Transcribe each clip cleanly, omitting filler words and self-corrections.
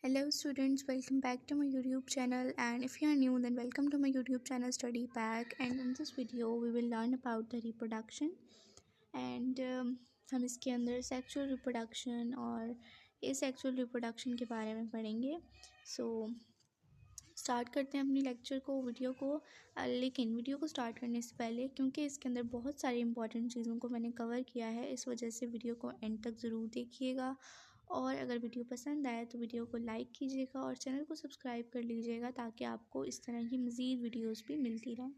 Hello students, welcome back to my YouTube channel, and if you are new then welcome to my YouTube channel Study Pack. And in this video we will learn about the reproduction and हम इसके अंदर sexual reproduction और asexual reproduction के बारे में पढ़ेंगे। So start करते हैं अपनी लेक्चर को, वीडियो को। लेकिन वीडियो को स्टार्ट करने से पहले, क्योंकि इसके अंदर बहुत सारी इंपॉर्टेंट चीज़ों को मैंने कवर किया है, इस वजह से वीडियो को एंड तक ज़रूर देखिएगा। और अगर वीडियो पसंद आए तो वीडियो को लाइक कीजिएगा और चैनल को सब्सक्राइब कर लीजिएगा ताकि आपको इस तरह की मज़ीद वीडियोस भी मिलती रहें।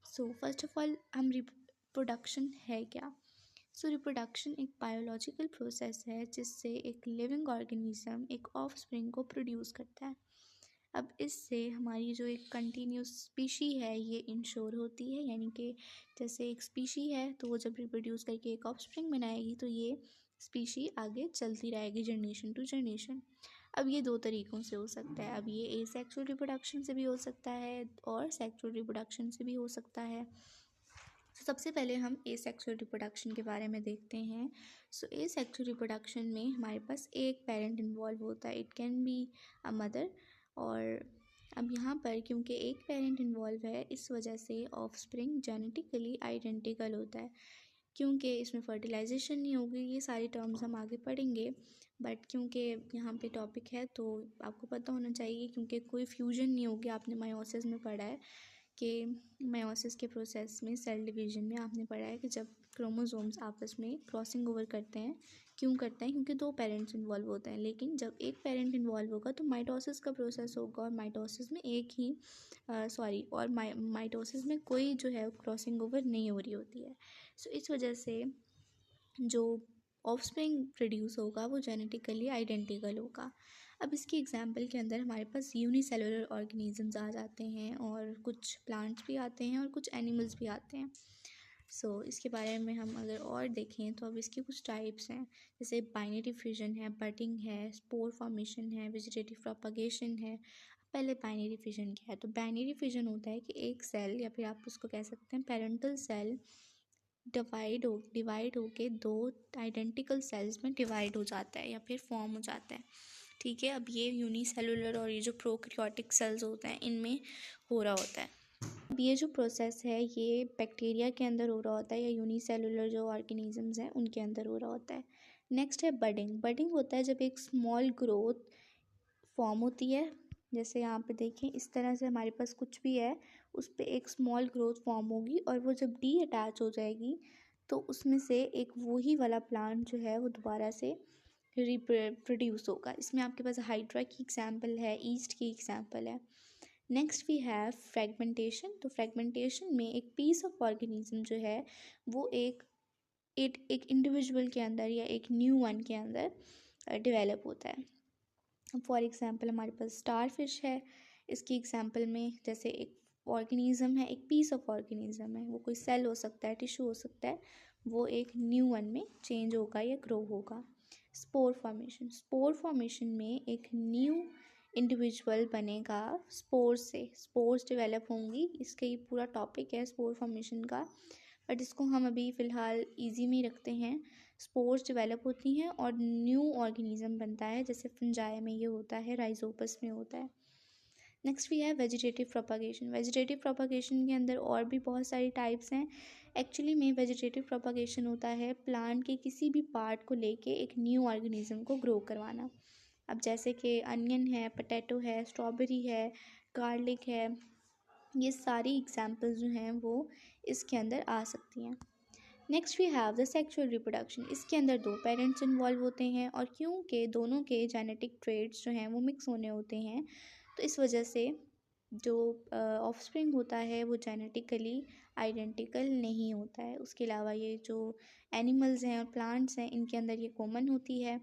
सो फर्स्ट ऑफ ऑल हम रिप्रोडक्शन है क्या। सो रिप्रोडक्शन एक बायोलॉजिकल प्रोसेस है जिससे एक लिविंग ऑर्गेनिज्म एक ऑफस्प्रिंग को प्रोड्यूस करता है। अब इससे हमारी जो एक कंटिन्यूस स्पीशी है ये इंश्योर होती है, यानी कि जैसे एक स्पीशी है तो वो जब रिप्रोड्यूस करके एक ऑफस्प्रिंग बनाएगी तो ये स्पीशी आगे चलती रहेगी जनरेशन टू जनरेशन। अब ये दो तरीक़ों से हो सकता है। अब ये एसेक्सुअल रिप्रोडक्शन से भी हो सकता है और सेक्सुअल रिप्रोडक्शन से भी हो सकता है। तो सबसे पहले हम एसेक्सुअल रिप्रोडक्शन के बारे में देखते हैं। सो एसेक्सुअल रिप्रोडक्शन में हमारे पास एक पेरेंट इन्वॉल्व होता है, it can be a mother. और अब यहाँ पर क्योंकि एक पेरेंट इन्वॉल्व है इस वजह से ऑफस्प्रिंग जेनेटिकली आइडेंटिकल होता है। क्योंकि इसमें फर्टिलाइजेशन नहीं होगी, ये सारी टर्म्स हम आगे पढ़ेंगे, बट क्योंकि यहाँ पे टॉपिक है तो आपको पता होना चाहिए, क्योंकि कोई फ्यूजन नहीं होगी। आपने मायोसिस में पढ़ा है कि मायोसिस के प्रोसेस में, सेल डिवीजन में आपने पढ़ा है कि जब क्रोमोसोम्स आपस में क्रॉसिंग ओवर करते हैं, क्यों करते हैं? क्योंकि दो पेरेंट्स इन्वॉल्व होते हैं। लेकिन जब एक पेरेंट इन्वॉल्व होगा तो माइटोसिस का प्रोसेस होगा, और माइटोसिस में माइटोसिस में कोई जो है क्रॉसिंग ओवर नहीं हो रही होती है। सो इस वजह से जो ऑफस्प्रिंग प्रोड्यूस होगा वो जेनेटिकली आइडेंटिकल होगा। अब इसकी एग्जांपल के अंदर हमारे पास यूनिसेलुलर ऑर्गेनिजम्स आ जाते हैं, और कुछ प्लांट्स भी आते हैं और कुछ एनिमल्स भी आते हैं। सो इसके बारे में हम अगर और देखें तो अब इसकी कुछ टाइप्स हैं, जैसे बाइनरी फ्यूजन है, बडिंग है, स्पोर फॉर्मेशन है, वेजिटेटिव प्रोपगेशन है। पहले बाइनरी फ्यूजन क्या है? तो बाइनरी फ्यूजन होता है कि एक सेल, या फिर आप उसको कह सकते हैं पेरेंटल सेल, डिवाइड होके दो आइडेंटिकल सेल्स में डिवाइड हो जाता है या फिर फॉर्म हो जाता है। ठीक है, अब ये यूनिसेलुलर और ये जो प्रोकैरियोटिक सेल्स होते हैं इनमें हो रहा होता है। अब ये जो प्रोसेस है ये बैक्टीरिया के अंदर हो रहा होता है, या यूनिसेलुलर जो ऑर्गेनिजम्स हैं उनके अंदर हो रहा होता है। नेक्स्ट है बडिंग। बडिंग होता है जब एक स्मॉल ग्रोथ फॉर्म होती है। जैसे यहाँ पे देखें, इस तरह से हमारे पास कुछ भी है, उस पर एक स्मॉल ग्रोथ फॉर्म होगी, और वो जब डी अटैच हो जाएगी तो उसमें से एक वही वाला प्लांट जो है वो दोबारा से रिप्रोड्यूस होगा। इसमें आपके पास हाइड्रा की एग्जांपल है, ईस्ट की एग्जांपल है। Next we have fragmentation. तो फ्रेगमेंटेशन में एक पीस ऑफ ऑर्गेनिज्म जो है वो एक इंडिविजुअल के अंदर या एक न्यू वन के अंदर डेवलप होता है। फॉर एग्ज़ाम्पल हमारे पास स्टार फिश है। इसकी एग्जांपल में जैसे एक ऑर्गेनिज्म है, एक पीस ऑफ ऑर्गेनिज्म है, वो कोई सेल हो सकता है, टिश्यू हो सकता है, वो एक न्यू वन में चेंज होगा या ग्रो होगा। Spore formation. स्पोर फॉर्मेशन में एक न्यू इंडिविजुअल बनेगा स्पोर से, स्पोर्स डेवलप होंगी। इसका ये पूरा टॉपिक है स्पोर फॉर्मेशन का, बट इसको हम अभी फ़िलहाल इजी में ही रखते हैं। स्पोर्स डेवलप होती हैं और न्यू ऑर्गेनिज्म बनता है, जैसे फंजाई में ये होता है, राइजोपस में होता है। नेक्स्ट भी है वेजिटेटिव प्रोपगेशन। वेजिटेटिव प्रोपगेशन के अंदर और भी बहुत सारी टाइप्स हैं। एक्चुअली में वेजिटेटिव प्रोपगेशन होता है प्लांट के किसी भी पार्ट को लेके एक न्यू ऑर्गेनिज्म को ग्रो करवाना। अब जैसे कि अनियन है, पोटैटो है, स्ट्रॉबेरी है, गार्लिक है, ये सारी एग्जांपल्स जो हैं वो इसके अंदर आ सकती हैं। Next we have the sexual reproduction. इसके अंदर दो पेरेंट्स इन्वॉल्व होते हैं, और क्योंकि दोनों के जेनेटिक ट्रेड्स जो हैं वो मिक्स होने होते हैं तो इस वजह से जो ऑफस्प्रिंग होता है वो जेनेटिकली आइडेंटिकल नहीं होता है। उसके अलावा ये जो एनिमल्स हैं और प्लांट्स हैं इनके अंदर ये कॉमन होती है।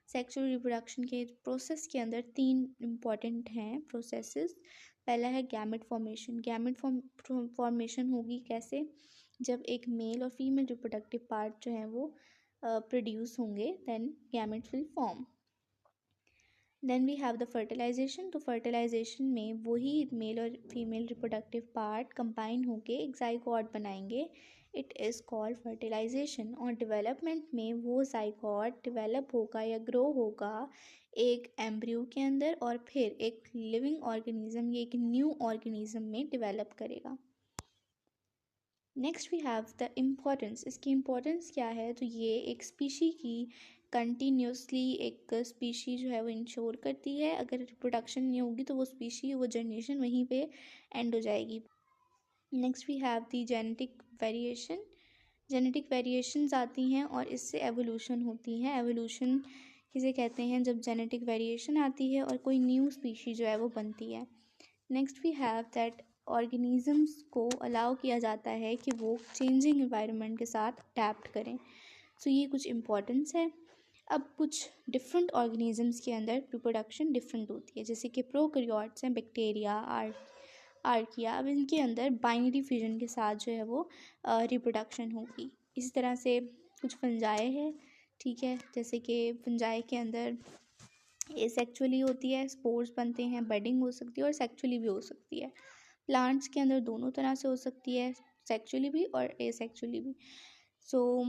सेक्सुअल रिप्रोडक्शन के प्रोसेस के अंदर तीन इम्पॉर्टेंट हैं प्रोसेसेस। पहला है गैमेट फॉर्मेशन। गैमेट फॉर्मेशन होगी कैसे? जब एक मेल और फीमेल रिप्रोडक्टिव पार्ट जो हैं वो प्रोड्यूस होंगे, then gamete will form. Then we have the fertilization. तो फर्टिलाइजेशन में वही मेल और फीमेल रिप्रोडक्टिव पार्ट कंबाइन होके एक जाइगोट बनाएंगे, इट इज़ कॉल्ड फर्टिलाइजेशन। और डेवलपमेंट में वो जाइगोट डेवलप होगा या ग्रो होगा एक एम्ब्रियो के अंदर और फिर एक लिविंग ऑर्गेनिज्म या एक न्यू ऑर्गेनिज्म में डेवलप करेगा। Next we have the importance. इसकी इम्पोर्टेंस क्या है, तो ये एक स्पीशी की कंटिन्यूसली एक स्पीशी जो है वो इंश्योर करती है। अगर रिप्रोडक्शन नहीं होगी तो वो स्पीशी वो जनरेशन वहीं पे एंड हो जाएगी। Next we have the genetic variation. Genetic variations आती हैं और इससे एवोल्यूशन होती है। एवोल्यूशन किसे कहते हैं, जब जेनेटिक वेरिएशन आती है और कोई न्यू स्पीशी जो है वो बनती है। Next we have that organisms को अलाउ किया जाता है कि वो चेंजिंग एनवायरनमेंट के साथ अडैप्ट करें। सो ये कुछ इम्पोर्टेंस है। अब कुछ डिफरेंट ऑर्गेनिजम्स के अंदर रिप्रोडक्शन डिफरेंट होती है, जैसे कि प्रोकैरियोट्स हैं, बैक्टीरिया, आर्किया। अब इनके अंदर बाइनरी फ्यूजन के साथ जो है वो रिप्रोडक्शन होगी। इसी तरह से कुछ फंजाई है, ठीक है, जैसे कि फंजाई के अंदर एसेक्चुअली होती है, स्पोर्स बनते हैं, बडिंग हो सकती है और सेक्चुअली भी हो सकती है। प्लांट्स के अंदर दोनों तरह से हो सकती है, सेक्चुअली भी और एसेक्चुअली भी। सो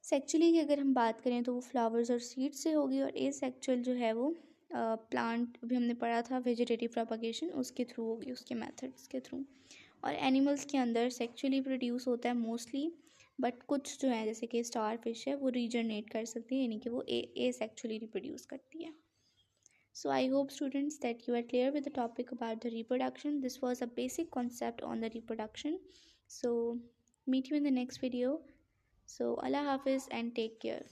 सेक्चुअली की अगर हम बात करें तो वो फ्लावर्स और सीड्स से होगी, और एसेक्चुअल जो है वो प्लांट भी हमने पढ़ा था वेजिटेटिव प्रोपगेशन, उसके थ्रू होगी, उसके मेथड्स के थ्रू। और एनिमल्स के अंदर सेक्चुअली प्रोड्यूस होता है मोस्टली, बट कुछ जो है जैसे कि स्टार फिश है वो रीजनरेट कर सकती है, यानी कि वो एसेक्चुअली रिप्रोड्यूस करती है। So I hope students that you are clear with the topic about the reproduction. This was a basic concept on the reproduction. So meet you in the next video. So Allah Hafiz and take care.